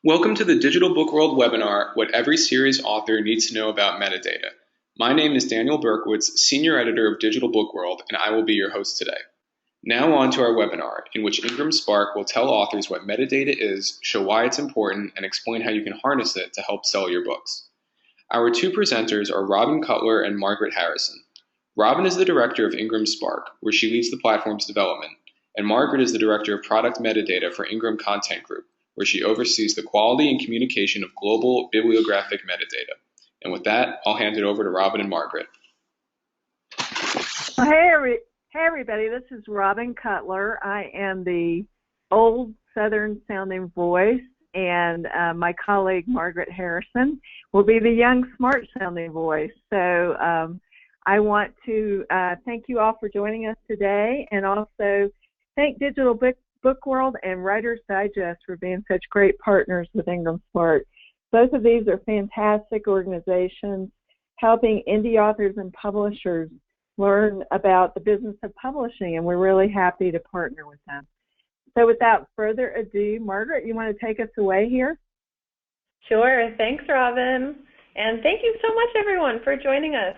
Welcome to the Digital Book World webinar, What Every Series Author Needs to Know About Metadata. My name is Daniel Berkowitz, Senior Editor of Digital Book World, and I will be your host today. Now on to our webinar, in which IngramSpark will tell authors what metadata is, show why it's important, and explain how you can harness it to help sell your books. Our two presenters are Robin Cutler and Margaret Harrison. Robin is the Director of IngramSpark, where she leads the platform's development, and Margaret is the Director of Product Metadata for Ingram Content Group, where she oversees the quality and communication of global bibliographic metadata. And with that, I'll hand it over to Robin and Margaret. Well, hey everybody, this is Robin Cutler. I am the old Southern sounding voice, and my colleague Margaret Harrison will be the young, smart sounding voice. So I want to thank you all for joining us today, and also thank Digital Book World and Writer's Digest for being such great partners with IngramSpark. Both of these are fantastic organizations helping indie authors and publishers learn about the business of publishing, and we're really happy to partner with them. So without further ado, Margaret, you want to take us away here? Sure. Thanks, Robin. And thank you so much, everyone, for joining us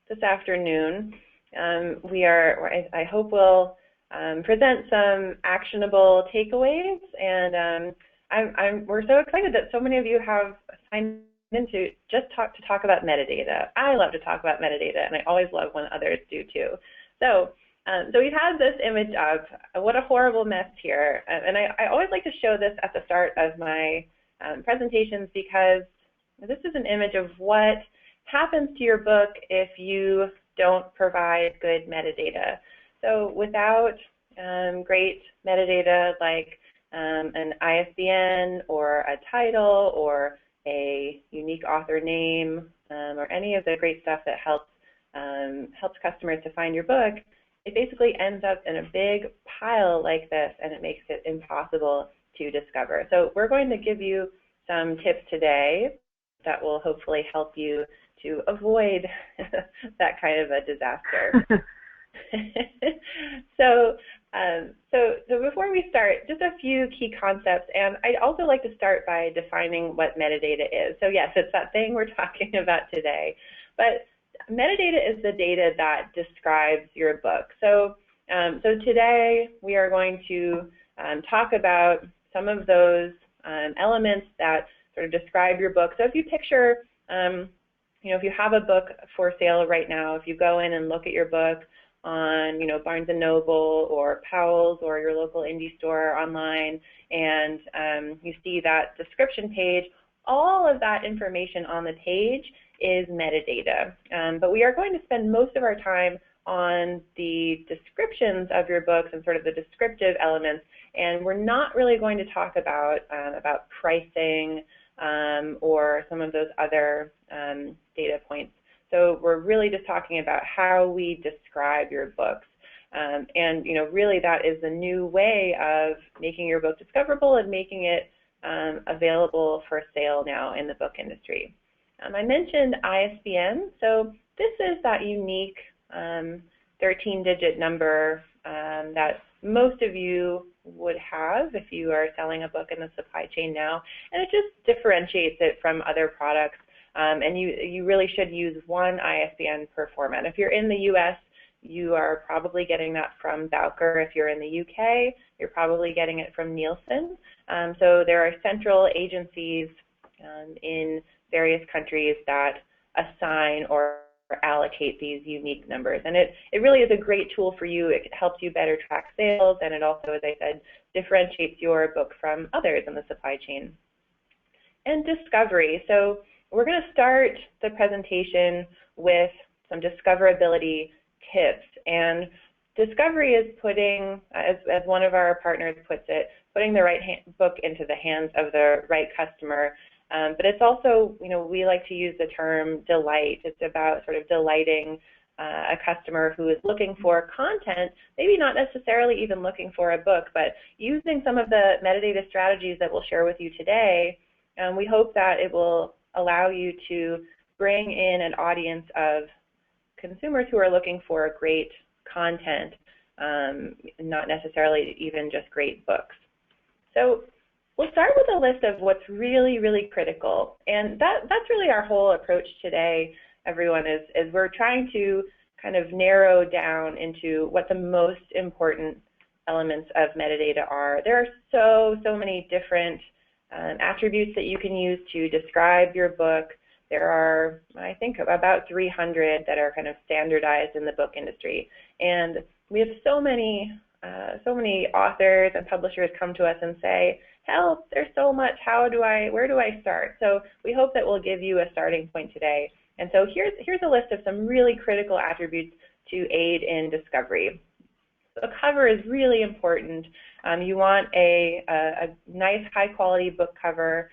this afternoon. I hope we'll present some actionable takeaways, and we're so excited that so many of you have signed in to just talk about metadata. I love to talk about metadata, and I always love when others do too. So we've had this image of what a horrible mess here, and I always like to show this at the start of my presentations because this is an image of what happens to your book if you don't provide good metadata. So without great metadata like an ISBN or a title or a unique author name or any of the great stuff that helps customers to find your book, it basically ends up in a big pile like this, and it makes it impossible to discover. So we're going to give you some tips today that will hopefully help you to avoid that kind of a disaster. So before we start, just a few key concepts, and I'd also like to start by defining what metadata is. So yes, it's that thing we're talking about today, but metadata is the data that describes your book. So today we are going to talk about some of those elements that sort of describe your book. So if you picture, if you have a book for sale right now, if you go in and look at your book on, Barnes & Noble or Powell's or your local indie store online, and you see that description page, all of that information on the page is metadata. But we are going to spend most of our time on the descriptions of your books and sort of the descriptive elements, and we're not really going to talk about pricing or some of those other data points. So we're really just talking about how we describe your books. And really that is the new way of making your book discoverable and making it available for sale now in the book industry. I mentioned ISBN. So this is that unique 13-digit number that most of you would have if you are selling a book in the supply chain now, and it just differentiates it from other products. And you really should use one ISBN per format. If you're in the US, you are probably getting that from Bowker. If you're in the UK, you're probably getting it from Nielsen. So there are central agencies in various countries that assign or allocate these unique numbers. And it really is a great tool for you. It helps you better track sales, and it also, as I said, differentiates your book from others in the supply chain. And discovery. So we're going to start the presentation with some discoverability tips. And discovery is putting, as one of our partners puts it, putting the right book into the hands of the right customer. But it's also, we like to use the term delight. It's about sort of delighting a customer who is looking for content, maybe not necessarily even looking for a book, but using some of the metadata strategies that we'll share with you today. We hope that it will allow you to bring in an audience of consumers who are looking for great content, not necessarily even just great books. So We'll start with a list of what's really, really critical. And that's really our whole approach today, everyone, is we're trying to kind of narrow down into what the most important elements of metadata are. There are so many different attributes that you can use to describe your book. There are, I think, about 300 that are kind of standardized in the book industry. And we have so many authors and publishers come to us and say, help, there's so much, where do I start? So we hope that we'll give you a starting point today. And so here's a list of some really critical attributes to aid in discovery. The cover is really important. You want a nice, high-quality book cover.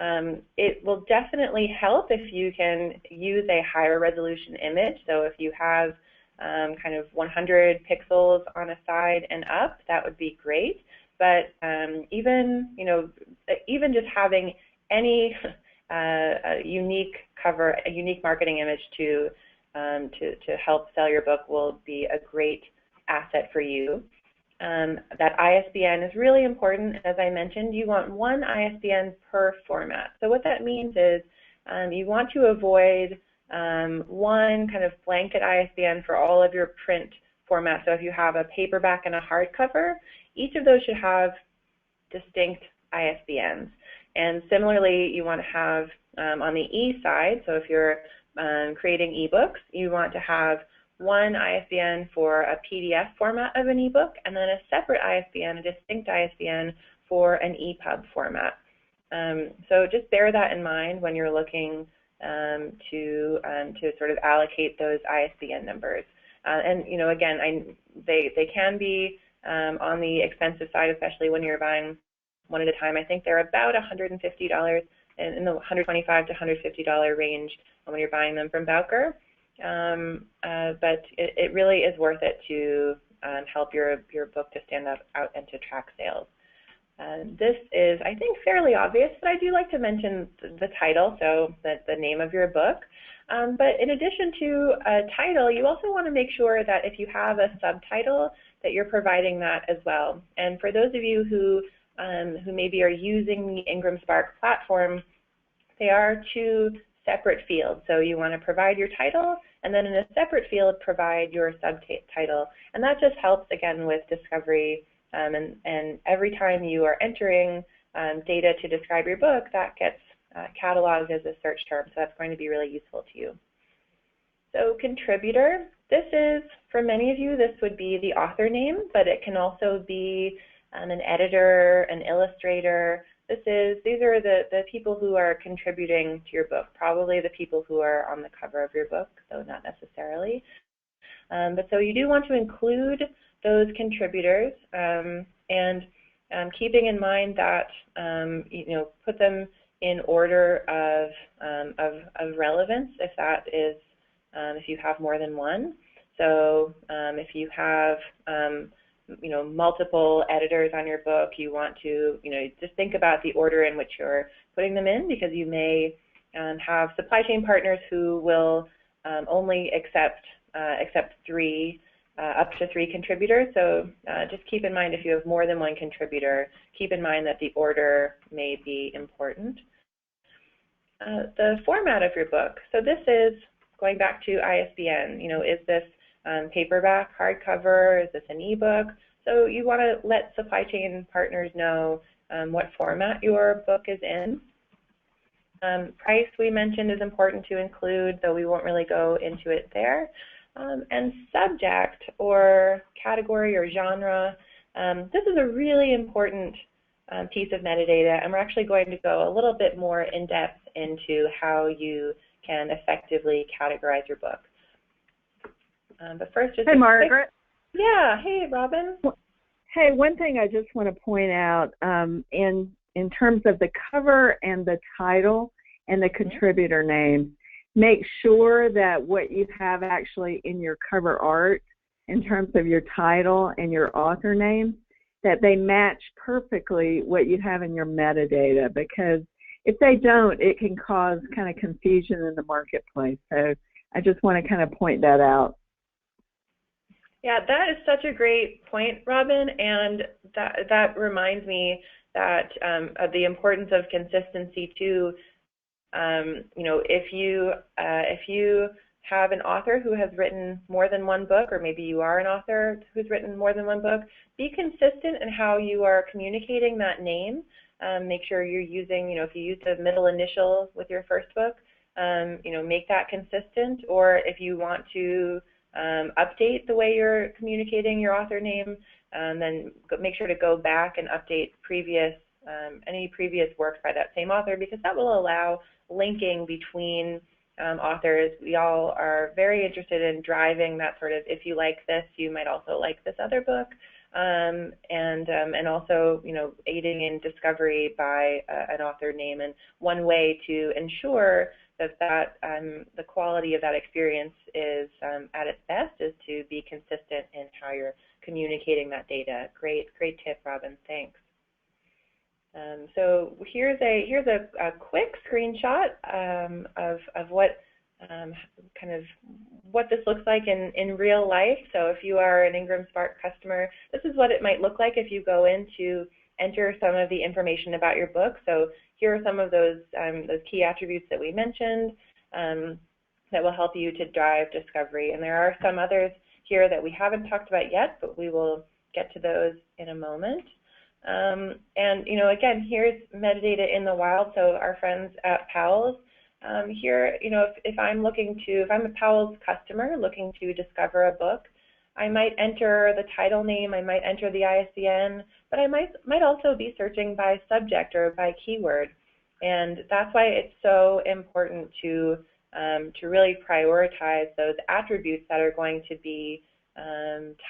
It will definitely help if you can use a higher resolution image. So if you have kind of 100 pixels on a side and up, that would be great. But even just having any unique cover, a unique marketing image to help sell your book will be a great asset for you. That ISBN is really important. As I mentioned, you want one ISBN per format. So what that means is you want to avoid one kind of blanket ISBN for all of your print formats. So if you have a paperback and a hardcover, each of those should have distinct ISBNs. And similarly, you want to have on the E side, so if you're creating ebooks, you want to have one ISBN for a PDF format of an ebook, and then a separate ISBN, a distinct ISBN for an EPUB format. So just bear that in mind when you're looking to sort of allocate those ISBN numbers. And again, they can be on the expensive side, especially when you're buying one at a time. I think they're about $150 in the $125 to $150 range when you're buying them from Bowker. But it really is worth it to help your book to stand out and to track sales. This is, I think, fairly obvious, but I do like to mention the title, so the name of your book. But in addition to a title, you also want to make sure that if you have a subtitle, that you're providing that as well. And for those of you who maybe are using the IngramSpark platform, they are two separate fields. So you want to provide your title, and then in a separate field, provide your subtitle. And that just helps, again, with discovery. And every time you are entering data to describe your book, that gets cataloged as a search term. So that's going to be really useful to you. So contributor, this is, for many of you, this would be the author name, but it can also be an editor, an illustrator. These are the people who are contributing to your book, probably the people who are on the cover of your book, though not necessarily. But so you do want to include those contributors, and keeping in mind that put them in order of relevance, if that is if you have more than one. So if you have multiple editors on your book, you want to just think about the order in which you're putting them in, because you may have supply chain partners who will only accept up to three contributors. So just keep in mind, if you have more than one contributor, keep in mind that the order may be important. The format of your book. So this is going back to ISBN. Is this paperback, hardcover? Is this an ebook? So you want to let supply chain partners know what format your book is in. Price, we mentioned, is important to include, though we won't really go into it there. And subject or category or genre, this is a really important piece of metadata, and we're actually going to go a little bit more in depth into how you can effectively categorize your book. But first, just hey, Margaret. Yeah. Hey, Robin. Hey, one thing I just want to point out in terms of the cover and the title and the contributor name, make sure that what you have actually in your cover art in terms of your title and your author name, that they match perfectly what you have in your metadata, because if they don't, it can cause kind of confusion in the marketplace. So I just want to kind of point that out. Yeah, that is such a great point, Robin, and that reminds me that of the importance of consistency too. If you have an author who has written more than one book, or maybe you are an author who's written more than one book, be consistent in how you are communicating that name. Make sure you're using, if you use the middle initial with your first book, make that consistent. Or if you want to update the way you're communicating your author name, then make sure to go back and update any previous works by that same author, because that will allow linking between authors. We all are very interested in driving that sort of, if you like this, you might also like this other book, and also, aiding in discovery by an author name. And one way to ensure that the quality of that experience is at its best is to be consistent in how you're communicating that data. Great tip, Robin. Thanks. So here's a quick screenshot of what what this looks like in real life. So if you are an IngramSpark customer, this is what it might look like if you go in to enter some of the information about your book. So here are some of those key attributes that we mentioned that will help you to drive discovery. And there are some others here that we haven't talked about yet, but we will get to those in a moment. Again, here's metadata in the wild. So our friends at Powell's, here, if I'm a Powell's customer looking to discover a book, I might enter the title name, I might enter the ISBN, but I might also be searching by subject or by keyword. And that's why it's so important to really prioritize those attributes that are going to be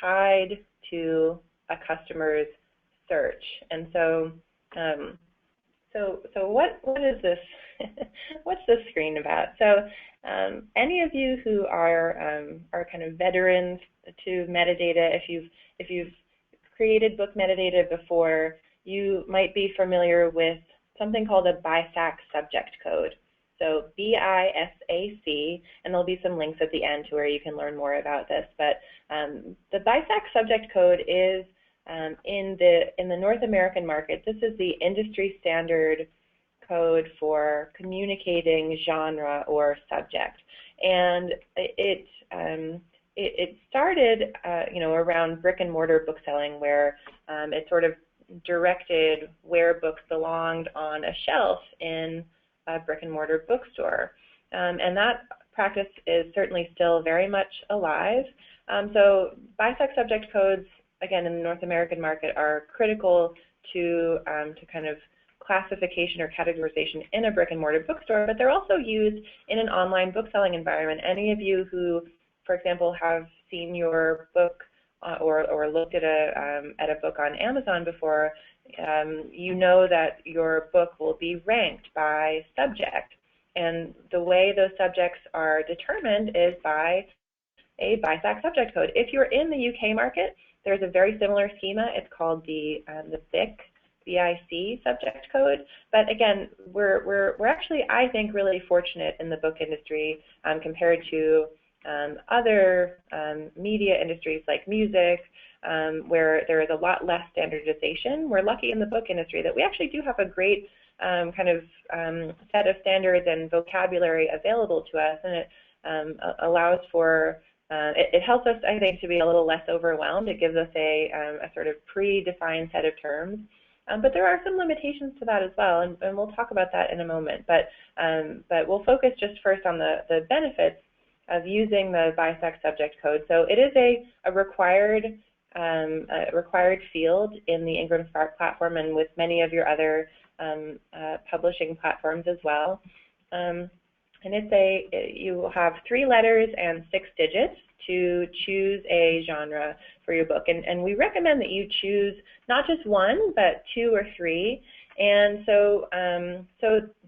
tied to a customer's search. And so what is this? What's this screen about? So any of you who are kind of veterans to metadata, if you've created book metadata before, you might be familiar with something called a BISAC subject code. So BISAC, and there'll be some links at the end to where you can learn more about this. But the BISAC subject code is in the North American market. This is the industry standard code for communicating genre or subject, and it started around brick and mortar bookselling, where it sort of directed where books belonged on a shelf in a brick and mortar bookstore, and that practice is certainly still very much alive. So BISAC subject codes, again, in the North American market, are critical to kind of classification or categorization in a brick and mortar bookstore, but they're also used in an online bookselling environment. Any of you who, for example, have seen your book or looked at a book on Amazon before, you know that your book will be ranked by subject. And the way those subjects are determined is by a BISAC subject code. If you're in the UK market, there's a very similar schema. It's called the BIC subject code. But again, we're actually, I think, really fortunate in the book industry compared to other media industries like music, where there is a lot less standardization. We're lucky in the book industry that we actually do have a great set of standards and vocabulary available to us, and it allows for it helps us, I think, to be a little less overwhelmed. It gives us a sort of predefined set of terms. But there are some limitations to that as well, and we'll talk about that in a moment. But we'll focus just first on the benefits of using the BISAC subject code. So it is a required field in the IngramSpark platform and with many of your other publishing platforms as well. And you will have 3 letters and 6 digits to choose a genre for your book. And we recommend that you choose not just 1, but 2 or 3. And so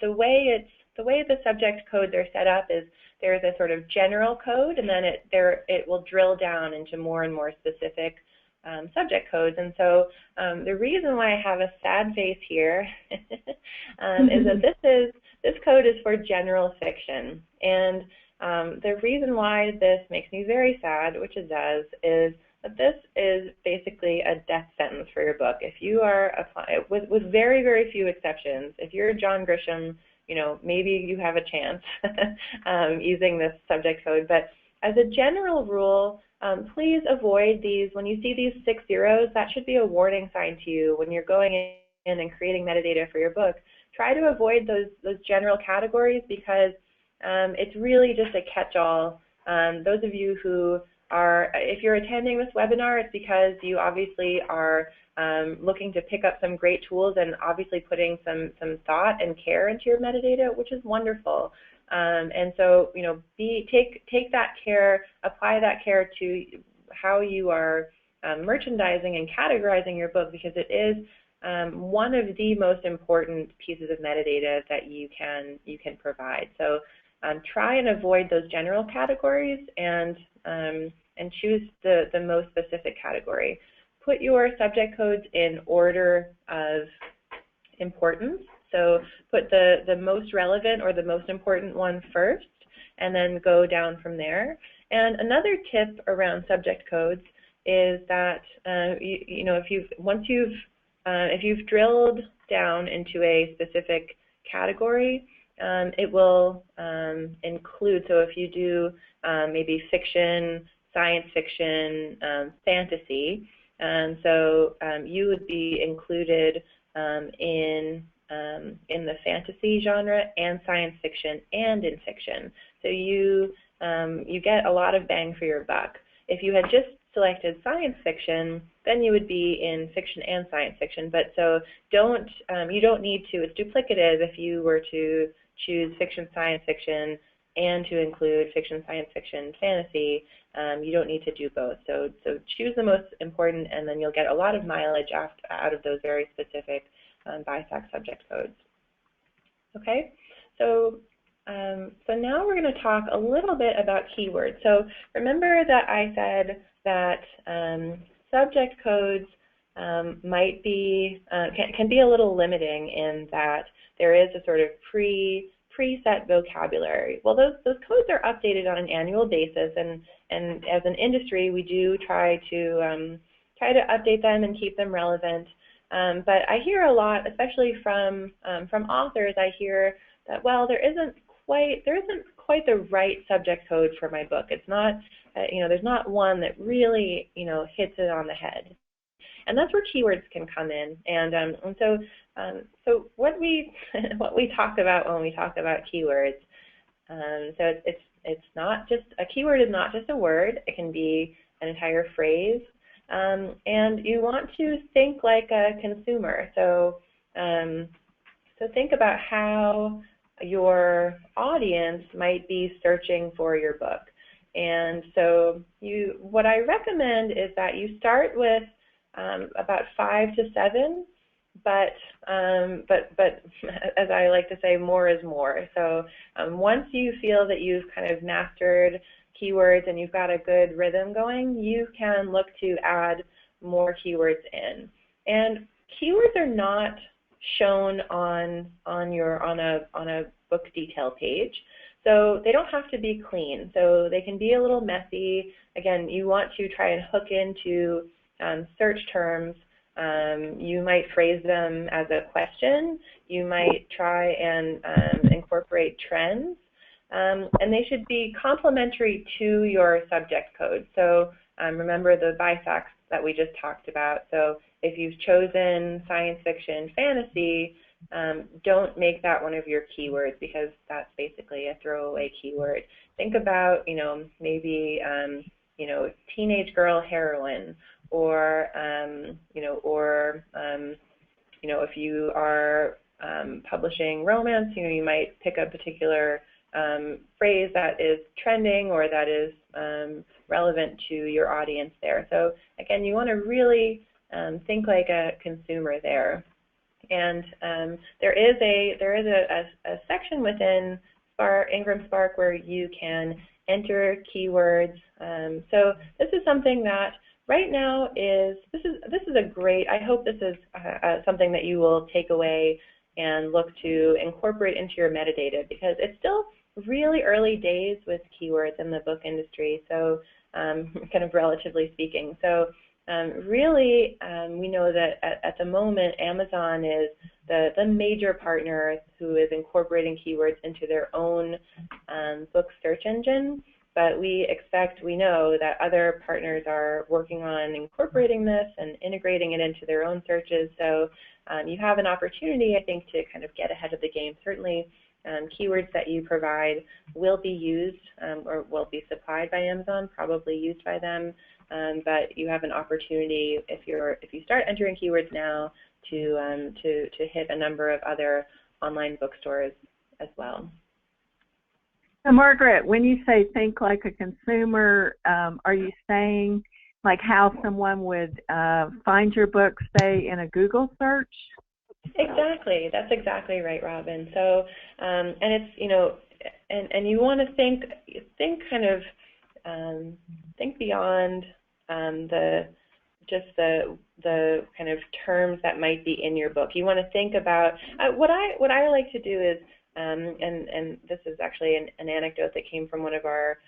the way the subject codes are set up is there's a sort of general code, and then it will drill down into more and more specific subject codes. And so the reason why I have a sad face here is that this code is for general fiction. And the reason why this makes me very sad, which it does, is that this is basically a death sentence for your book. If you are applying, with very, very few exceptions, if you're John Grisham, maybe you have a chance using this subject code. But as a general rule, please avoid these. When you see these 6 zeros, that should be a warning sign to you when you're going in and creating metadata for your book. Try to avoid those general categories because it's really just a catch-all. Those of you who if you're attending this webinar, it's because you obviously are looking to pick up some great tools and obviously putting some thought and care into your metadata, which is wonderful. And so, take that care, apply that care to how you are merchandising and categorizing your book, because it is one of the most important pieces of metadata that you can provide. So try and avoid those general categories and choose the most specific category. Put your subject codes in order of importance. So put the most relevant or the most important one first, and then go down from there. And another tip around subject codes is that if you've drilled down into a specific category, it will include. So if you do maybe fiction, science fiction, fantasy, so you would be included in the fantasy genre and science fiction and in fiction. So you get a lot of bang for your buck. If you had just selected science fiction, then you would be in fiction and science fiction. But so you don't need to. It's duplicative if you were to choose fiction, science fiction, and to include fiction, science fiction, fantasy. You don't need to do both. So choose the most important, and then you'll get a lot of mileage out of those very specific BISAC subject codes. Okay, so now we're going to talk a little bit about keywords. So remember that I said that subject codes might be can be a little limiting in that there is a sort of preset vocabulary. Well, those codes are updated on an annual basis, and as an industry, we do try to update them and keep them relevant. But I hear a lot, especially from authors. I hear that, well, there isn't quite the right subject code for my book. It's not, there's not one that really, hits it on the head. And that's where keywords can come in. And so what we talk about when we talk about keywords. So it's not just a keyword is not just a word. It can be an entire phrase. And you want to think like a consumer. So think about how your audience might be searching for your book. And so what I recommend is that you start with about 5 to 7, but as I like to say, more is more. So once you feel that you've kind of mastered keywords and you've got a good rhythm going, you can look to add more keywords in. And keywords are not shown on a book detail page, so they don't have to be clean. So they can be a little messy. Again, you want to try and hook into search terms. You might phrase them as a question. You might try and incorporate trends. And they should be complementary to your subject code. So remember the BISACs that we just talked about. So if you've chosen science fiction, fantasy, don't make that one of your keywords, because that's basically a throwaway keyword. Think about, maybe, teenage girl heroine, or, if you are publishing romance, you might pick a particular phrase that is trending or that is relevant to your audience there. So again, you want to really think like a consumer there. And there is a section within IngramSpark where you can enter keywords. So this is something that right now this is a great. I hope this is something that you will take away and look to incorporate into your metadata, because it's still really early days with keywords in the book industry. So kind of relatively speaking. So really, we know that at the moment, Amazon is the major partner who is incorporating keywords into their own book search engine. But we know that other partners are working on incorporating this and integrating it into their own searches. So you have an opportunity, I think, to kind of get ahead of the game. Certainly, keywords that you provide will be used or will be supplied by Amazon, probably used by them. But you have an opportunity if you start entering keywords now to hit a number of other online bookstores as well. So Margaret, when you say think like a consumer, are you saying like how someone would find your book, say, in a Google search? Exactly. That's exactly right, Robin. So, and it's, and you want to think kind of, think beyond the kind of terms that might be in your book. You want to think about what I like to do is, and this is actually an anecdote that came from one of our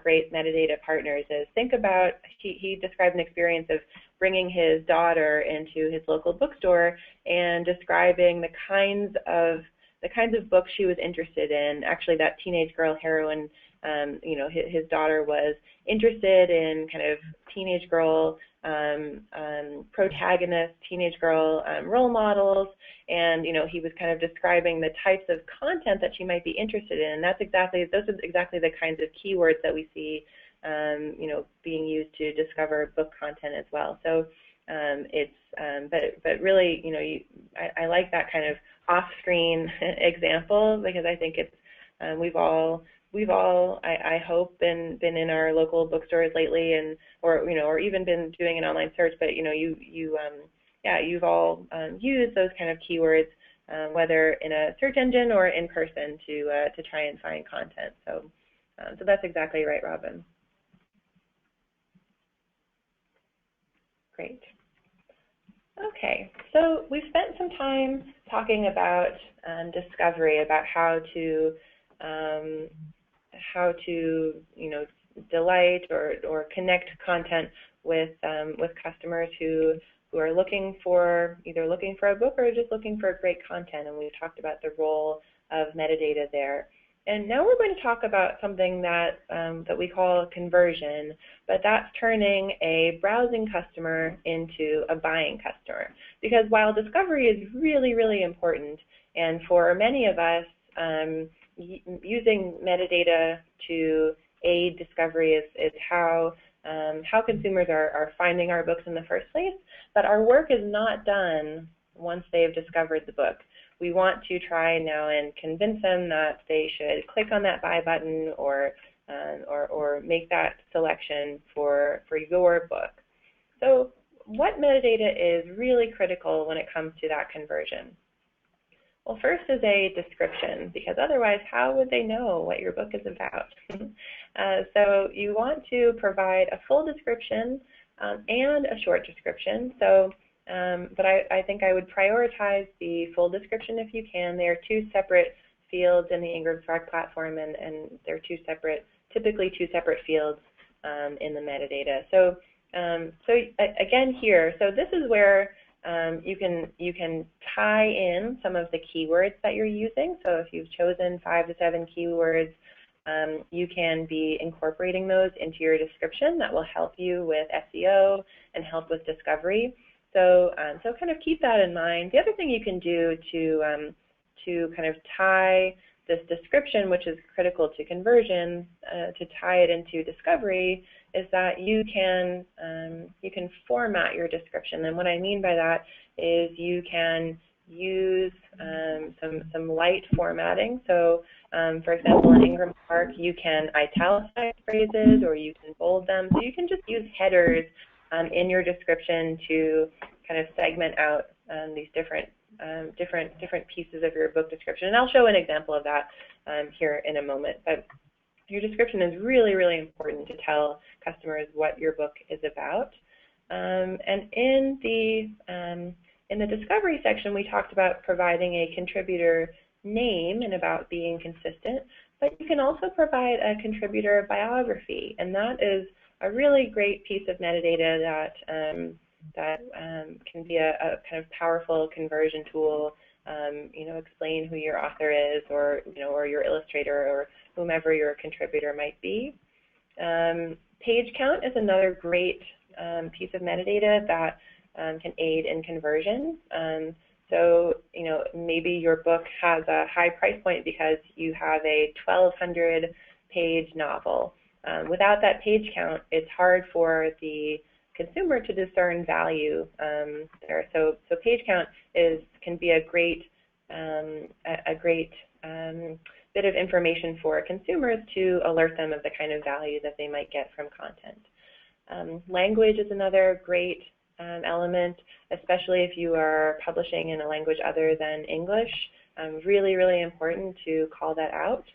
great metadata partners, is think about, he described an experience of bringing his daughter into his local bookstore and describing the kinds of books she was interested in. Actually, that teenage girl heroine, his daughter was interested in kind of teenage girl protagonist, teenage girl role models, and he was kind of describing the types of content that she might be interested in. And those are exactly the kinds of keywords that we see, being used to discover book content as well. So but really, I like that kind of off-screen example, because I think it's we've all I hope been in our local bookstores lately, and or even been doing an online search, but you've all used those kind of keywords, whether in a search engine or in person to try and find content. So that's exactly right, Robin. Great. Okay, so we've spent some time talking about discovery, about how to delight or connect content with customers who are either looking for a book or just looking for great content, and we've talked about the role of metadata there. And now we're going to talk about something that we call conversion, but that's turning a browsing customer into a buying customer. Because while discovery is really, really important, and for many of us, using metadata to aid discovery is how consumers are finding our books in the first place, but our work is not done once they've discovered the book. We want to try now and convince them that they should click on that buy button or make that selection for your book. So what metadata is really critical when it comes to that conversion? Well, first is a description, because otherwise how would they know what your book is about? So you want to provide a full description and a short description. So, but I think I would prioritize the full description if you can. They are two separate fields in the IngramSpark platform, and they're typically two separate fields in the metadata. So, again here, so this is where you can tie in some of the keywords that you're using. So if you've chosen 5 to 7 keywords, you can be incorporating those into your description. That will help you with SEO and help with discovery. So kind of keep that in mind. The other thing you can do to kind of tie this description, which is critical to conversion, to tie it into discovery, is that you can format your description. And what I mean by that is you can use some light formatting. So, for example, in IngramSpark, you can italicize phrases or you can bold them. So you can just use headers in your description to kind of segment out these different pieces of your book description. And I'll show an example of that here in a moment. But your description is really, really important to tell customers what your book is about. And in the discovery section, we talked about providing a contributor name and about being consistent, but you can also provide a contributor biography, and that is a really great piece of metadata that can be a kind of powerful conversion tool. Explain who your author is, or your illustrator, or whomever your contributor might be. Page count is another great piece of metadata that can aid in conversion. So, maybe your book has a high price point because you have a 1,200-page novel. Without that page count, it's hard for the consumer to discern value there. So page count can be a great bit of information for consumers to alert them of the kind of value that they might get from content. Language is another great element, especially if you are publishing in a language other than English. Really, really important to call that out.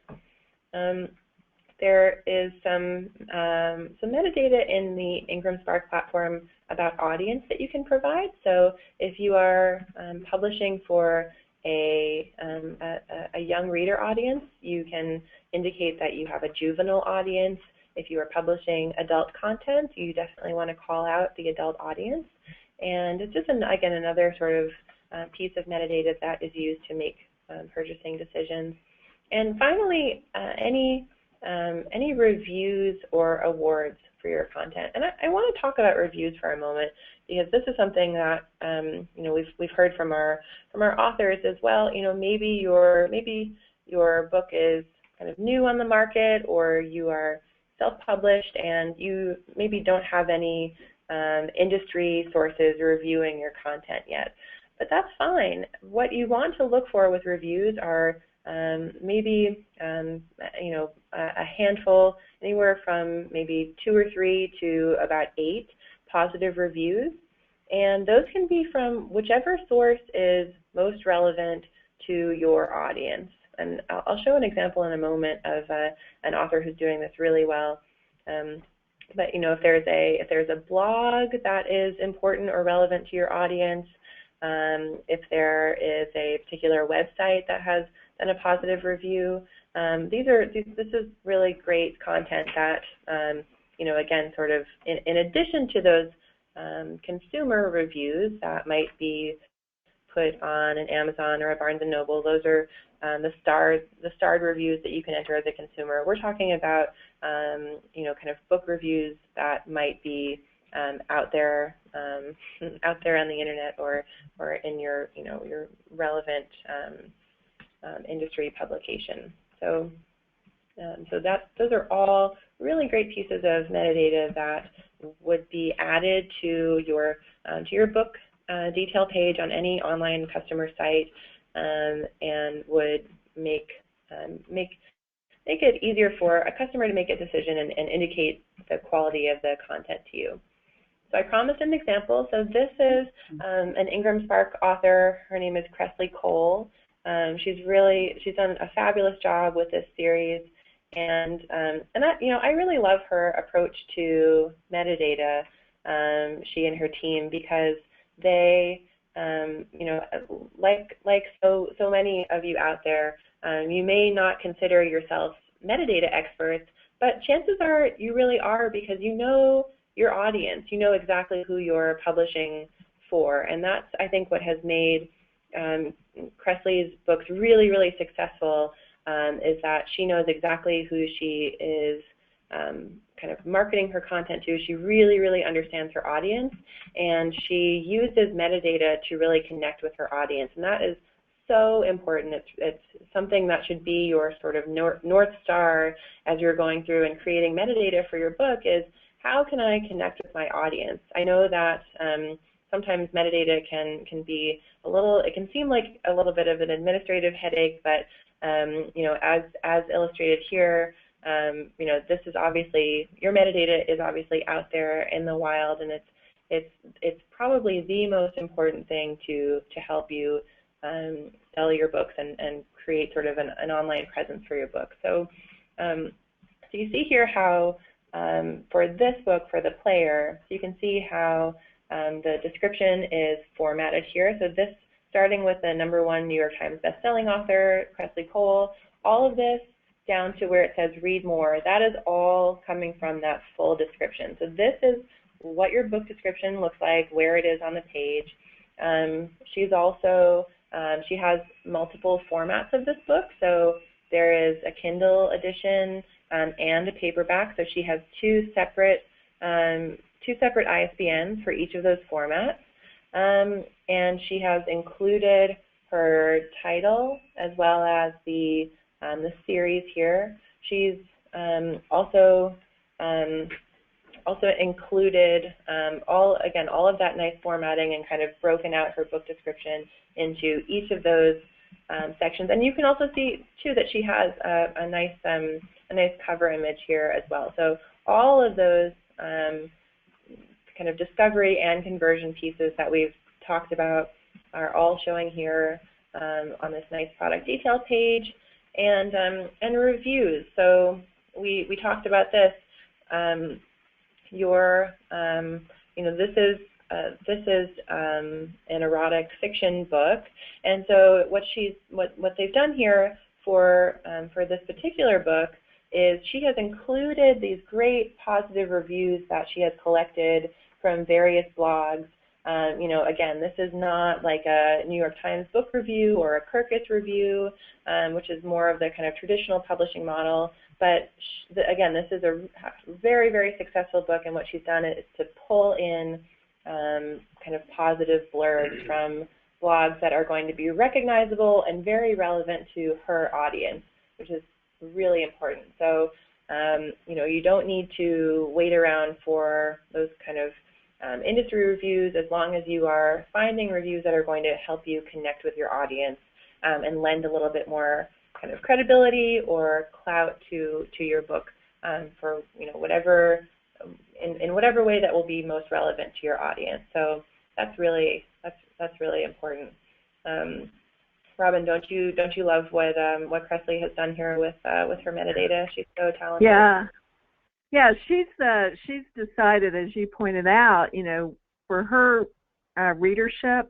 There is some metadata in the IngramSpark platform about audience that you can provide. So if you are publishing for a young reader audience, you can indicate that you have a juvenile audience. If you are publishing adult content, you definitely want to call out the adult audience. And it's just, again, another sort of piece of metadata that is used to make purchasing decisions. And finally, any reviews or awards for your content. And I want to talk about reviews for a moment, because this is something that we've heard from our authors as well. Maybe your book is kind of new on the market, or you are self-published and you maybe don't have any industry sources reviewing your content yet. But that's fine. What you want to look for with reviews are maybe a handful, anywhere from maybe 2 or 3 to about 8 positive reviews, and those can be from whichever source is most relevant to your audience. And I'll show an example in a moment of an author who's doing this really well. But if there's a blog that is important or relevant to your audience, if there is a particular website that has done a positive review, this is really great content that again, sort of in addition to those consumer reviews that might be put on an Amazon or a Barnes & Noble, those are the starred reviews that you can enter as a consumer. We're talking about kind of book reviews that might be out there on the internet, or in your relevant industry publication. So those are all really great pieces of metadata that would be added to your book detail page on any online customer site, and would make it easier for a customer to make a decision and indicate the quality of the content to you. So I promised an example. So this is an IngramSpark author. Her name is Cresley Cole. She's done a fabulous job with this series, and I really love her approach to metadata. She and her team, because they like so many of you out there, you may not consider yourself metadata experts, but chances are you really are, because you know your audience, you know exactly who you're publishing for, and that's, I think, what has made Cresley's books really, really successful, is that she knows exactly who she is kind of marketing her content to. She really, really understands her audience, and she uses metadata to really connect with her audience, and that is so important. It's something that should be your sort of North Star as you're going through and creating metadata for your book, is how can I connect with my audience? I know that sometimes metadata can be it can seem like a little bit of an administrative headache, but as illustrated here, this is obviously, your metadata is obviously out there in the wild, and it's probably the most important thing to help you sell your books and create sort of an online presence for your book. So you see here how for this book, for the player, so you can see how the description is formatted here. So this starting with the #1 New York Times bestselling author, Cressley Cole, all of this down to where it says read more, that is all coming from that full description. So this is what your book description looks like, where it is on the page. She's also, she has multiple formats of this book. So there is a Kindle edition and a paperback. So she has two separate ISBNs for each of those formats. And she has included her title as well as the series here. She's also included all of that nice formatting and kind of broken out her book description into each of those sections. And you can also see too that she has a nice cover image here as well. So all of those kind of discovery and conversion pieces that we've talked about are all showing here on this nice product detail page, and reviews. So we talked about this. This is an erotic fiction book, and so what they've done here for this particular book is she has included these great positive reviews that she has collected from various blogs. Again, this is not like a New York Times book review or a Kirkus review, which is more of the kind of traditional publishing model. But again, this is a very, very successful book, and what she's done is to pull in kind of positive blurbs from blogs that are going to be recognizable and very relevant to her audience, which is really important. So, you don't need to wait around for those kind of industry reviews, as long as you are finding reviews that are going to help you connect with your audience and lend a little bit more kind of credibility or clout to your book for whatever in whatever way that will be most relevant to your audience. So that's really important. Robin, don't you love what Cressley has done here with her metadata? She's so talented. Yeah, she's decided, as you pointed out, for her readership,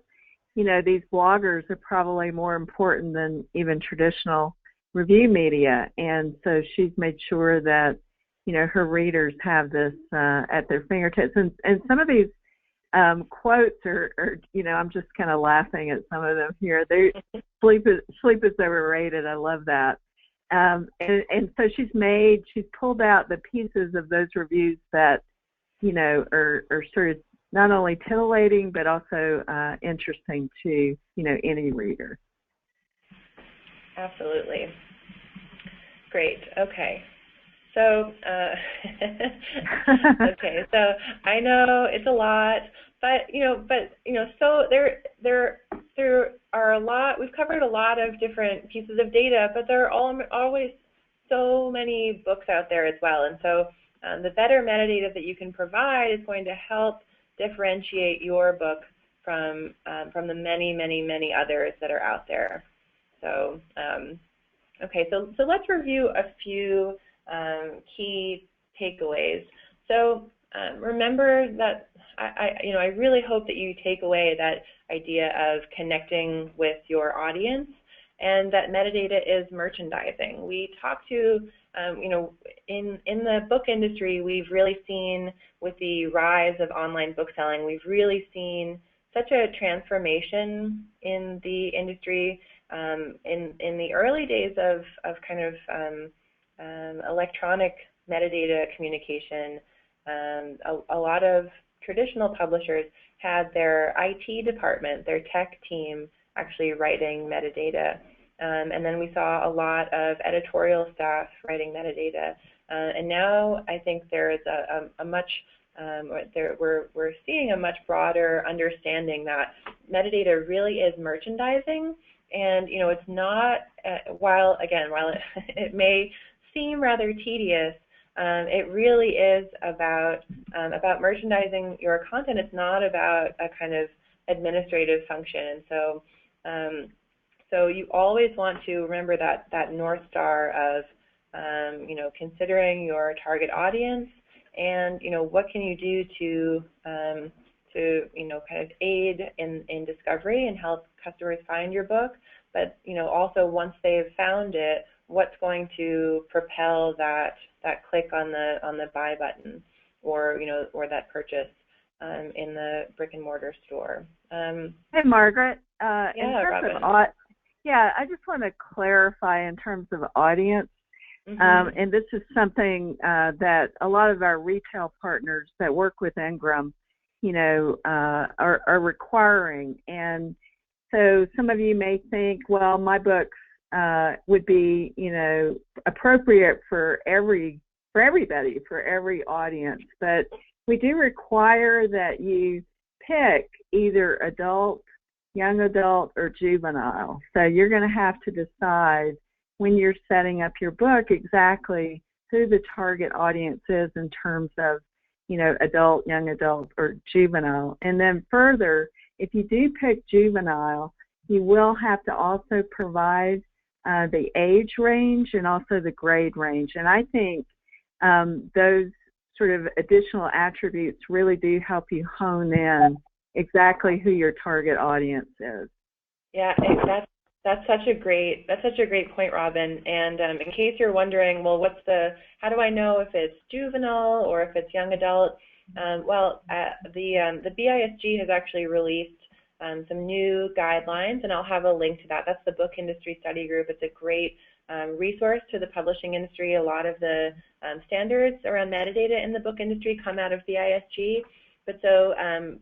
these bloggers are probably more important than even traditional review media, and so she's made sure that her readers have this at their fingertips, and some of these quotes are I'm just kind of laughing at some of them here. Sleep is overrated. I love that. And so she's pulled out the pieces of those reviews that, are sort of not only titillating, but also interesting to, any reader. Absolutely. Great. Okay. So, so I know it's a lot, but so there are a lot. We've covered a lot of different pieces of data, but there are always so many books out there as well. And so the better metadata that you can provide is going to help differentiate your book from the many, many, many others that are out there. So, okay, so let's review a few key takeaways. So remember that I really hope that you take away that idea of connecting with your audience, and that metadata is merchandising. We talk to, in the book industry, we've really seen with the rise of online bookselling, we've really seen such a transformation in the industry. In the early days of kind of electronic metadata communication, a lot of traditional publishers had their IT department, their tech team, actually writing metadata. And then we saw a lot of editorial staff writing metadata. And now I think there is a much, we're seeing a much broader understanding that metadata really is merchandising. And, it's not, while it may seem rather tedious, it really is about merchandising your content. It's not about a kind of administrative function. So, so you always want to remember that North Star of, considering your target audience and, what can you do to to, kind of aid in discovery and help customers find your book, but, also once they've found it, what's going to propel that click on the buy button, or, or that purchase in the brick and mortar store. Hey, Margaret. Yeah, in terms Robin. of I just want to clarify in terms of audience. And this is something that a lot of our retail partners that work with Ingram, are requiring. And so some of you may think, well, my books would be, appropriate for everybody, for every audience. But we do require that you pick either adult, young adult, or juvenile. So you're going to have to decide when you're setting up your book exactly who the target audience is in terms of, adult, young adult, or juvenile. And then further, if you do pick juvenile, you will have to also provide the age range and also the grade range. And I think those sort of additional attributes really do help you hone in exactly who your target audience is. Yeah, that's such a great point, Robin. And in case you're wondering, well, how do I know if it's juvenile or if it's young adult? The BISG has actually released some new guidelines, and I'll have a link to that. That's the Book Industry Study Group. It's a great resource to the publishing industry. A lot of the standards around metadata in the book industry come out of BISG. But so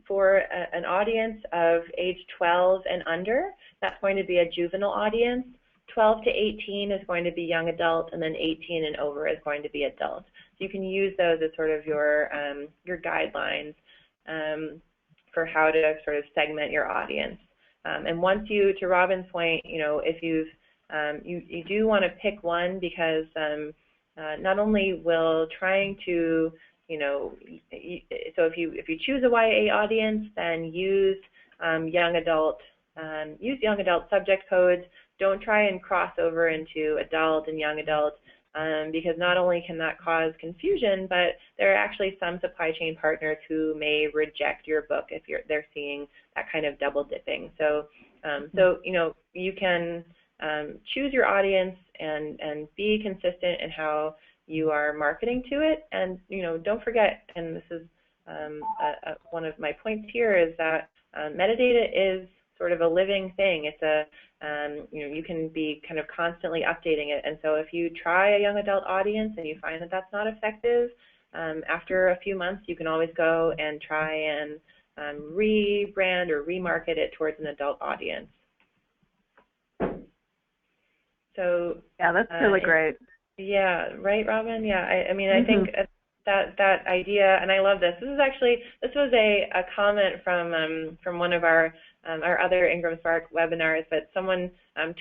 for an audience of age 12 and under, that's going to be a juvenile audience. 12 to 18 is going to be young adult, and then 18 and over is going to be adult. So you can use those as sort of your guidelines for how to sort of segment your audience. And once you, to Robin's point, if you do want to pick one, because not only will trying to, so if you choose a YA audience, then use young adult subject codes. Don't try and cross over into adult and young adult, because not only can that cause confusion, but there are actually some supply chain partners who may reject your book if they're seeing that kind of double dipping. So you can choose your audience and be consistent in how you are marketing to it. And don't forget, and this is one of my points here, is that metadata is sort of a living thing. It's you can be kind of constantly updating it. And so if you try a young adult audience and you find that that's not effective, after a few months you can always go and try and rebrand or remarket it towards an adult audience. So yeah, that's really great. Yeah, right, Robin? Yeah, I mean, I think that idea, and I love this. This was a comment from one of our other IngramSpark webinars, but someone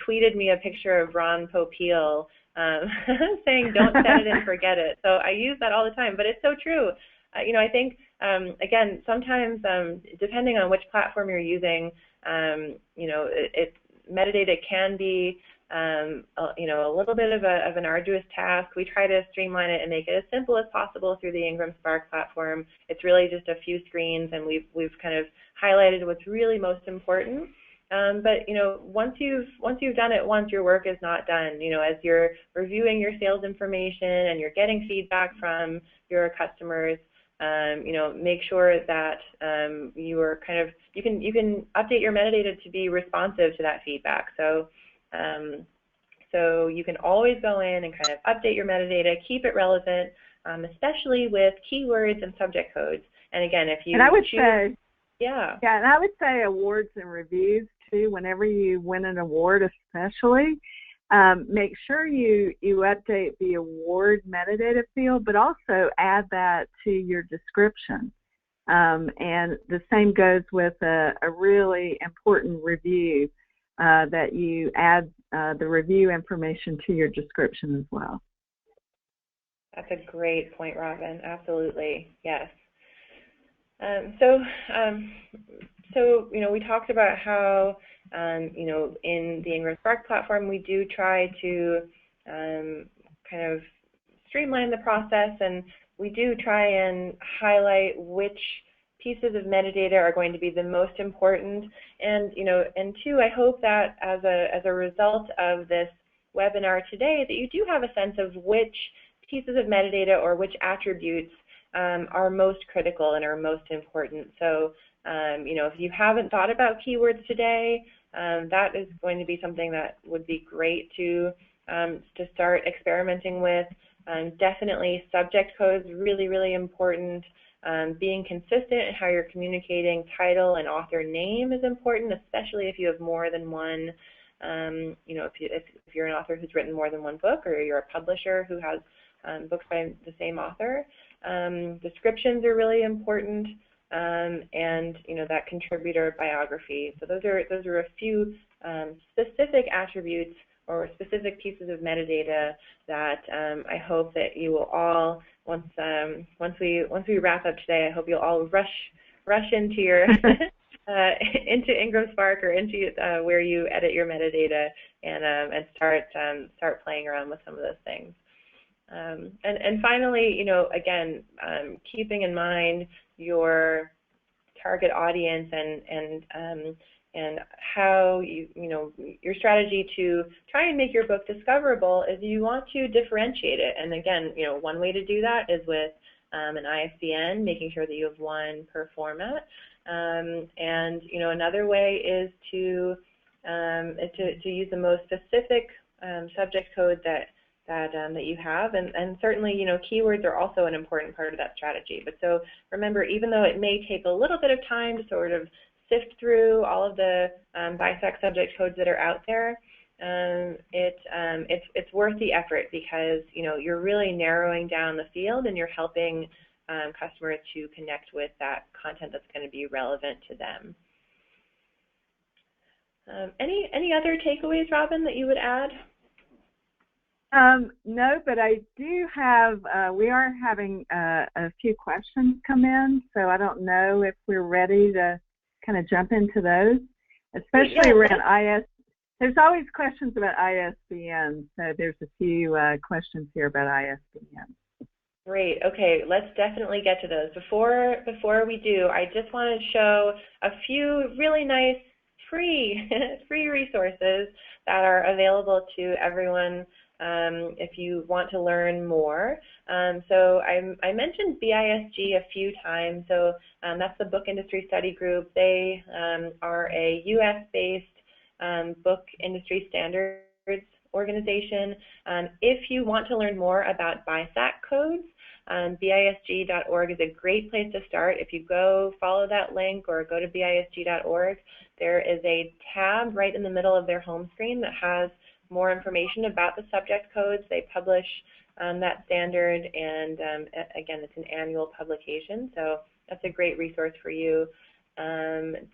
tweeted me a picture of Ron Popeil saying, "Don't set it and forget it." So I use that all the time, but it's so true. I think again, sometimes depending on which platform you're using, metadata can be a little bit of an arduous task. We try to streamline it and make it as simple as possible through the IngramSpark platform. It's really just a few screens, and we've kind of highlighted what's really most important. But once you've done it once, your work is not done. As you're reviewing your sales information and you're getting feedback from your customers, make sure that you can update your metadata to be responsive to that feedback. So you can always go in and kind of update your metadata, keep it relevant, especially with keywords and subject codes. And again, if you and I would say awards and reviews too. Whenever you win an award, especially, make sure you update the award metadata field, but also add that to your description. And the same goes with a really important review, that you add the review information to your description as well. That's a great point, Robin. Absolutely, yes. So we talked about how in the IngramSpark platform we do try to kind of streamline the process, and we do try and highlight which pieces of metadata are going to be the most important. And, and two, I hope that as a result of this webinar today, that you do have a sense of which pieces of metadata or which attributes are most critical and are most important. So, if you haven't thought about keywords today, that is going to be something that would be great to start experimenting with. Definitely subject codes, really, really important. Being consistent in how you're communicating title and author name is important, especially if you have more than one. If you're an author who's written more than one book, or you're a publisher who has books by the same author. Descriptions are really important, and that contributor biography. So those are a few specific attributes or specific pieces of metadata that I hope that you will all, once we wrap up today, I hope you'll all rush into your into IngramSpark or into where you edit your metadata and start playing around with some of those things. And finally, again, keeping in mind your target audience and how your strategy to try and make your book discoverable is you want to differentiate it. And again, one way to do that is with an ISBN, making sure that you have one per format. And another way is to use the most specific subject code that you have, and certainly keywords are also an important part of that strategy. But so remember, even though it may take a little bit of time to sort of sift through all of the BISAC subject codes that are out there, it's worth the effort, because you're really narrowing down the field and you're helping customers to connect with that content that's going to be relevant to them. Any other takeaways, Robin, that you would add? No, but I do have, we are having a few questions come in, so I don't know if we're ready to kind of jump into those, especially around IS. There's always questions about ISBNs, so there's a few questions here about ISBNs. Great. Okay, let's definitely get to those. Before we do, I just want to show a few really nice free resources that are available to everyone if you want to learn more. So I mentioned BISG a few times. So that's the Book Industry Study Group. They are a US-based book industry standards organization. If you want to learn more about BISAC codes, BISG.org is a great place to start. If you go follow that link or go to BISG.org, there is a tab right in the middle of their home screen that has more information about the subject codes. They publish that standard, and again, it's an annual publication, so that's a great resource for you.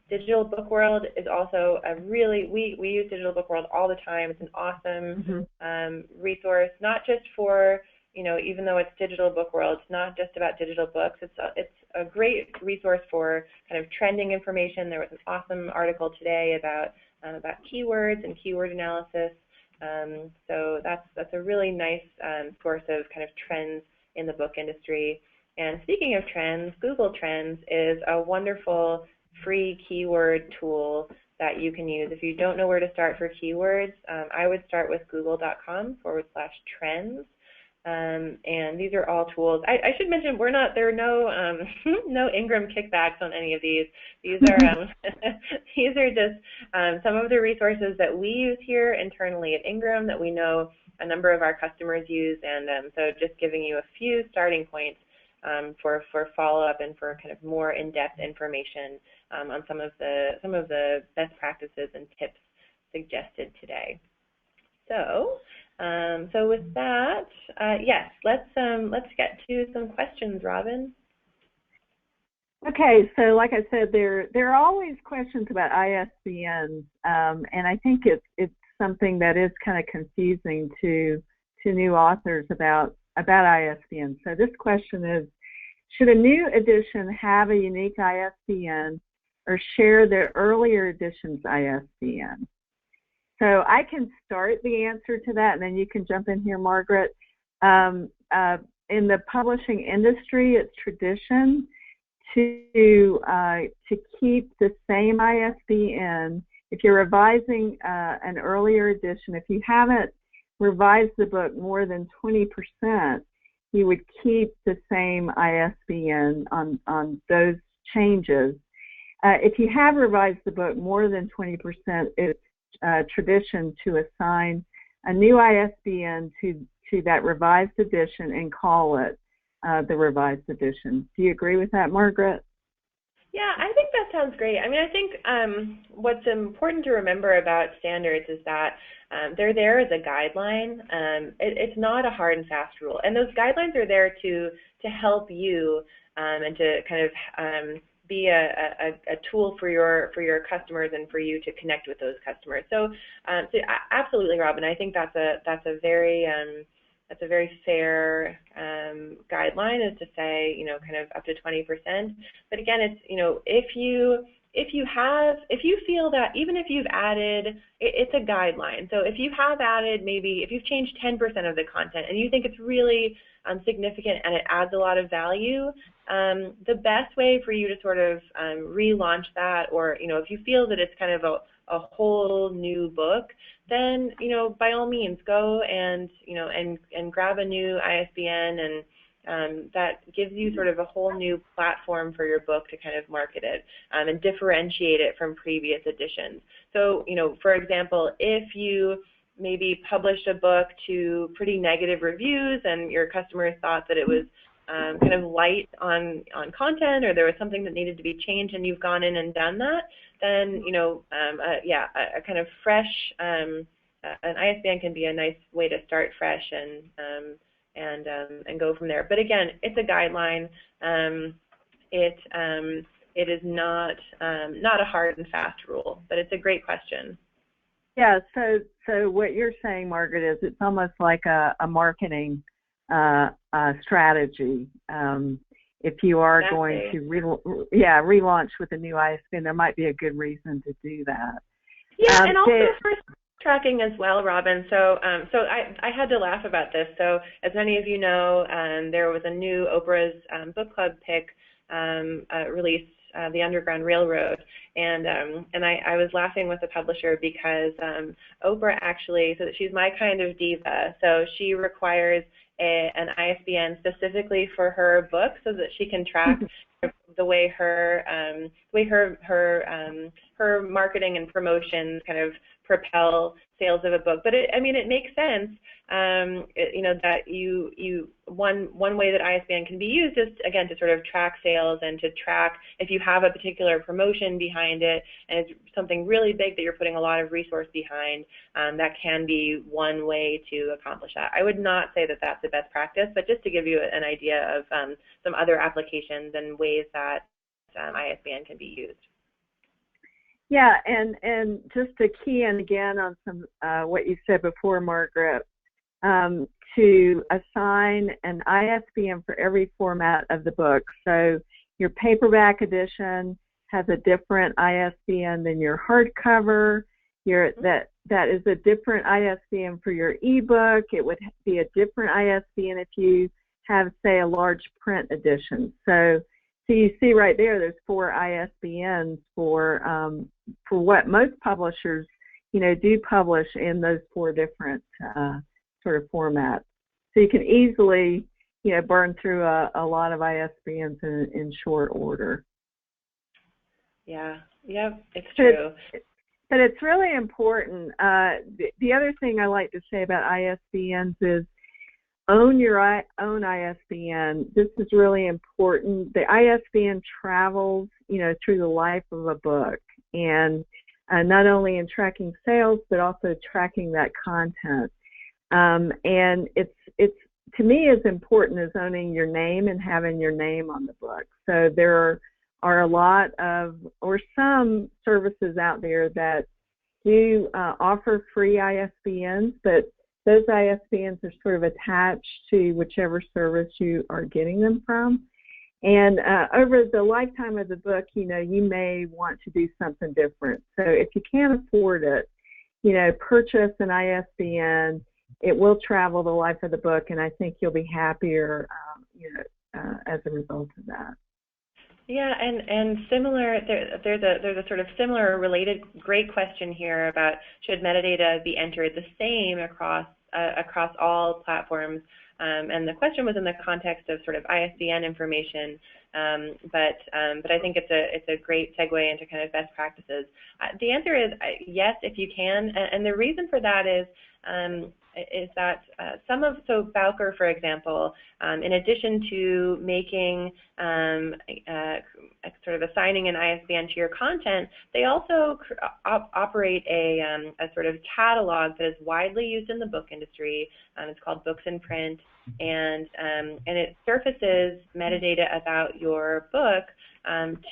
Digital Book World is also a really, we use Digital Book World all the time. It's an awesome resource, not just for, even though it's Digital Book World, it's not just about digital books. It's a great resource for kind of trending information. There was an awesome article today about keywords and keyword analysis. So that's a really nice source of kind of trends in the book industry. And speaking of trends, Google Trends is a wonderful free keyword tool that you can use. If you don't know where to start for keywords, I would start with google.com/trends. And these are all tools. I should mention there are no no Ingram kickbacks on any of these. These are these are just some of the resources that we use here internally at Ingram that we know a number of our customers use, and so just giving you a few starting points for follow-up and for kind of more in-depth information on some of the best practices and tips suggested today. So with that, yes, let's get to some questions, Robin. Okay, so like I said, there are always questions about ISBNs, and I think it's something that is kind of confusing to new authors about ISBNs. So this question is, should a new edition have a unique ISBN or share the earlier edition's ISBN? So I can start the answer to that, and then you can jump in here, Margaret. In the publishing industry, it's tradition to keep the same ISBN. If you're revising an earlier edition, if you haven't revised the book more than 20%, you would keep the same ISBN on those changes. If you have revised the book more than 20%, it's tradition to assign a new ISBN to that revised edition and call it the revised edition. Do you agree with that, Margaret? Yeah, I think that sounds great. I mean, I think what's important to remember about standards is that they're there as a guideline. It's not a hard and fast rule, and those guidelines are there to help you and to kind of be a tool for your customers and for you to connect with those customers. So absolutely, Robin, I think that's a very fair guideline, is to say, kind of up to 20%. But again, it's, if you feel that even if you've added, it's a guideline. So if you have added, maybe if you've changed 10% of the content and you think it's really significant and it adds a lot of value, the best way for you to sort of relaunch that, or if you feel that it's kind of a whole new book, then by all means go and and grab a new ISBN, and that gives you sort of a whole new platform for your book to kind of market it and differentiate it from previous editions. So for example, if you maybe published a book to pretty negative reviews and your customers thought that it was kind of light on content, or there was something that needed to be changed, and you've gone in and done that, then a kind of fresh an ISBN can be a nice way to start fresh and go from there. But again, it's a guideline. It is not a hard and fast rule, but it's a great question. Yeah. So what you're saying, Margaret, is it's almost like a marketing strategy. If you are going to relaunch with a new ISBN, there might be a good reason to do that. Yeah, and also for tracking as well, Robin. So I had to laugh about this. So as many of you know, there was a new Oprah's book club pick released, The Underground Railroad, and I was laughing with the publisher because Oprah actually, so she's my kind of diva, so she requires an ISBN specifically for her book so that she can track the way her marketing and promotions kind of propel sales of a book. But it makes sense, that one way that ISBN can be used is, again, to sort of track sales and to track if you have a particular promotion behind it and it's something really big that you're putting a lot of resource behind. That can be one way to accomplish that. I would not say that that's the best practice, but just to give you an idea of some other applications and ways that ISBN can be used. Yeah, and just to key in again on some what you said before, Margaret, to assign an ISBN for every format of the book. So your paperback edition has a different ISBN than your hardcover. That is a different ISBN for your ebook. It would be a different ISBN if you have, say, a large print edition. So you see right there's 4 ISBNs for what most publishers, do publish in those 4 different sort of formats. So you can easily, burn through a lot of ISBNs in short order. Yeah, it's true. But it's really important. The other thing I like to say about ISBNs is own your own ISBN. This is really important. The ISBN travels, through the life of a book, and not only in tracking sales, but also tracking that content. And it's to me as important as owning your name and having your name on the book. So there are a lot of, or some services out there that do offer free ISBNs, but those ISBNs are sort of attached to whichever service you are getting them from. And over the lifetime of the book, you may want to do something different. So if you can't afford it, purchase an ISBN. It will travel the life of the book, and I think you'll be happier, as a result of that. Yeah, and similar, there's a sort of similar related great question here about should metadata be entered the same across all platforms, and the question was in the context of sort of ISBN information, but I think it's a great segue into kind of best practices. The answer is yes, if you can, and the reason for that is that so Bowker, for example, in addition to making sort of assigning an ISBN to your content, they also operate a sort of catalog that is widely used in the book industry. It's called Books in Print, and it surfaces metadata about your book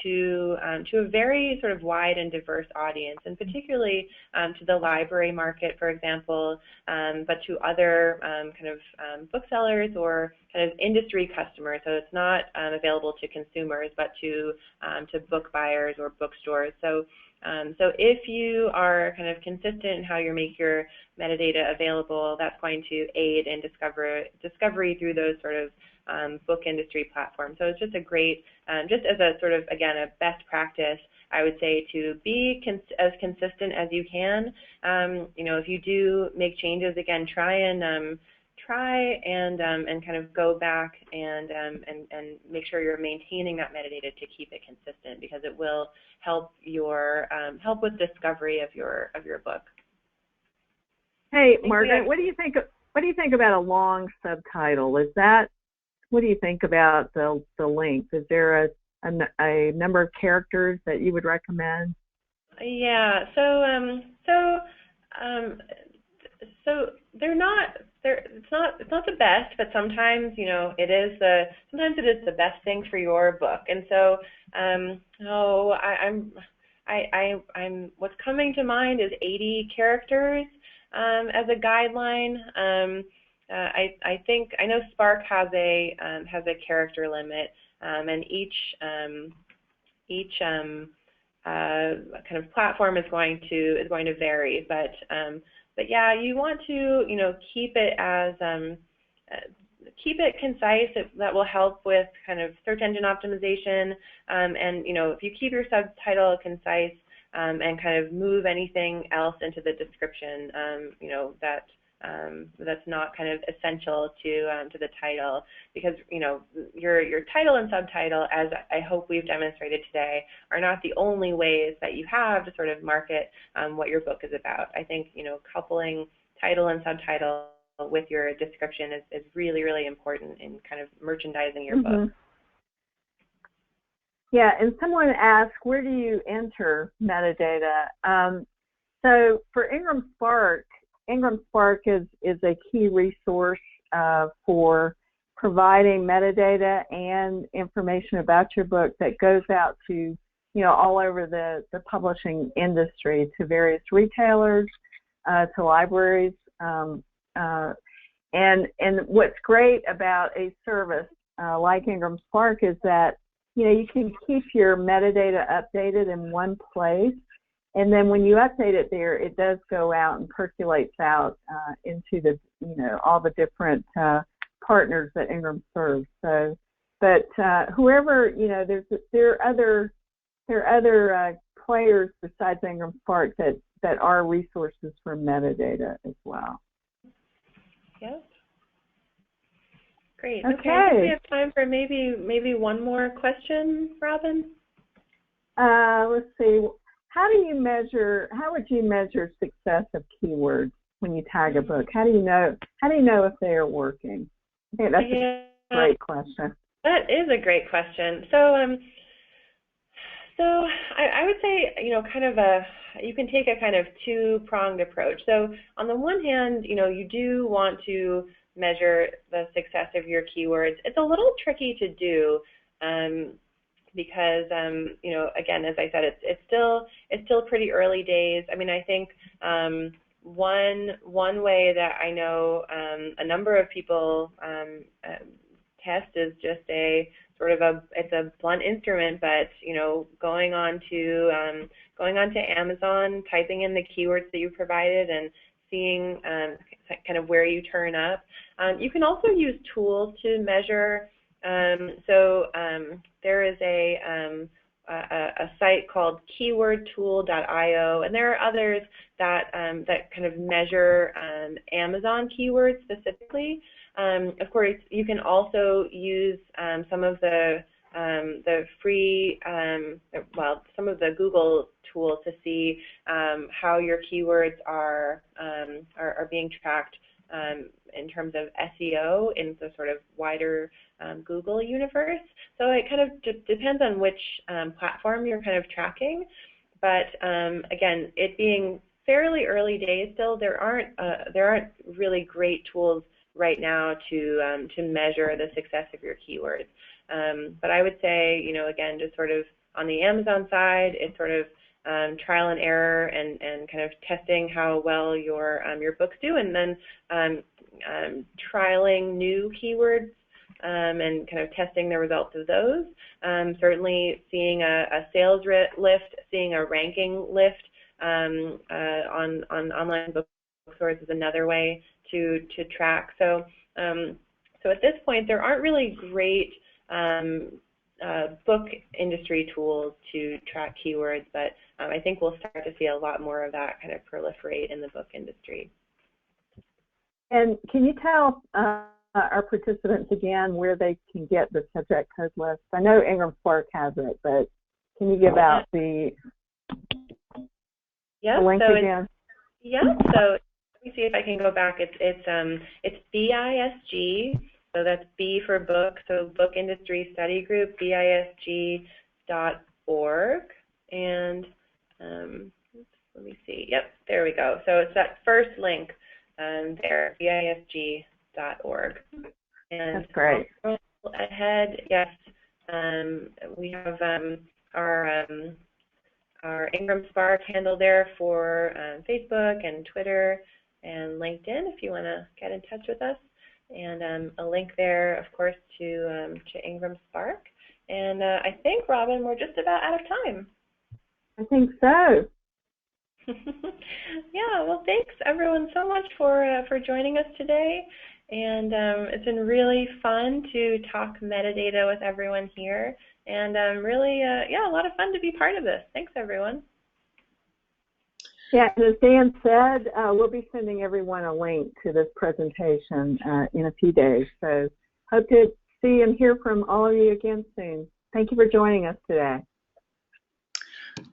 to a very sort of wide and diverse audience, and particularly to the library market, for example, but to other kind of booksellers or kind of industry customers. So it's not available to consumers, but to book buyers or bookstores. So if you are kind of consistent in how you make your metadata available, that's going to aid in discovery through those sort of book industry platforms. So it's just a great, just as a sort of, again, a best practice, I would say to be as consistent as you can. If you do make changes, again, try and kind of go back and make sure you're maintaining that metadata to keep it consistent, because it will help help with discovery of your book. Hey, Margaret, what do you think about a long subtitle? What do you think about the length? Is there a number of characters that you would recommend? Yeah, so they're not. It's not the best, but sometimes it is the best thing for your book. And so what's coming to mind is 80 characters as a guideline. I know Spark has a character limit, and each kind of platform is going to vary, but yeah, you want to keep it concise. That will help with kind of search engine optimization, and if you keep your subtitle concise and kind of move anything else into the description, that's not kind of essential to the title, because your title and subtitle, as I hope we've demonstrated today, are not the only ways that you have to sort of market what your book is about. I think coupling title and subtitle with your description is really, really important in kind of merchandising your book. Yeah, and someone asked, where do you enter metadata? So for IngramSpark is a key resource for providing metadata and information about your book that goes out to all over the publishing industry, to various retailers, to libraries, and what's great about a service like IngramSpark is that you can keep your metadata updated in one place. And then when you update it there, it does go out and percolates out into the, all the different partners that Ingram serves. So, but whoever, there are other players besides IngramSpark that are resources for metadata as well. Yep. Great. Okay. I think we have time for maybe one more question, Robin. Let's see. How would you measure success of keywords when you tag a book? How do you know if they are working? I think that's a great question. That is a great question. So I would say, you can take a kind of two-pronged approach. So on the one hand, you do want to measure the success of your keywords. It's a little tricky to do, because again, as I said, it's still pretty early days. I mean, I think one way that I know a number of people test is just it's a blunt instrument, but going on to Amazon, typing in the keywords that you provided, and seeing kind of where you turn up. You can also use tools to measure There is a site called keywordtool.io, and there are others that that kind of measure Amazon keywords specifically. Of course, you can also use some of the free, some of the Google tools to see how your keywords are being tracked in terms of SEO in the sort of wider Google universe. So it kind of depends on which platform you're kind of tracking. But again, it being fairly early days still, there aren't really great tools right now to measure the success of your keywords. But I would say, you know, again, just sort of on the Amazon side, it's sort of trial and error and kind of testing how well your books do, and then trialing new keywords and kind of testing the results of those. Certainly seeing a sales lift, seeing a ranking lift on online bookstores is another way to track. So at this point, there aren't really great book industry tools to track keywords, but I think we'll start to see a lot more of that kind of proliferate in the book industry. And can you tell our participants again where they can get the subject code list? I know IngramSpark has it, but can you give out the link again? So let me see if I can go back. It's BISG. So that's B for book, so Book Industry Study Group, BISG.org. And let me see. Yep, there we go. So it's that first link there, BISG.org. And that's great. Ahead, yes, we have our IngramSpark handle there for Facebook and Twitter and LinkedIn if you want to get in touch with us. And a link there, of course, to IngramSpark. And I think, Robin, we're just about out of time. I think so. Yeah, well, thanks, everyone, so much for joining us today. And it's been really fun to talk metadata with everyone here. And really, a lot of fun to be part of this. Thanks, everyone. Yeah, as Dan said, we'll be sending everyone a link to this presentation in a few days. So hope to see and hear from all of you again soon. Thank you for joining us today.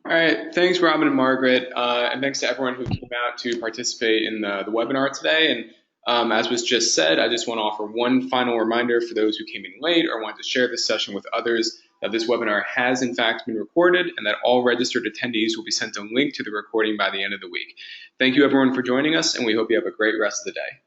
All right, thanks, Robin and Margaret, and thanks to everyone who came out to participate in the webinar today. And as was just said, I just want to offer one final reminder for those who came in late or want to share this session with others that this webinar has in fact been recorded and that all registered attendees will be sent a link to the recording by the end of the week. Thank you everyone for joining us, and we hope you have a great rest of the day.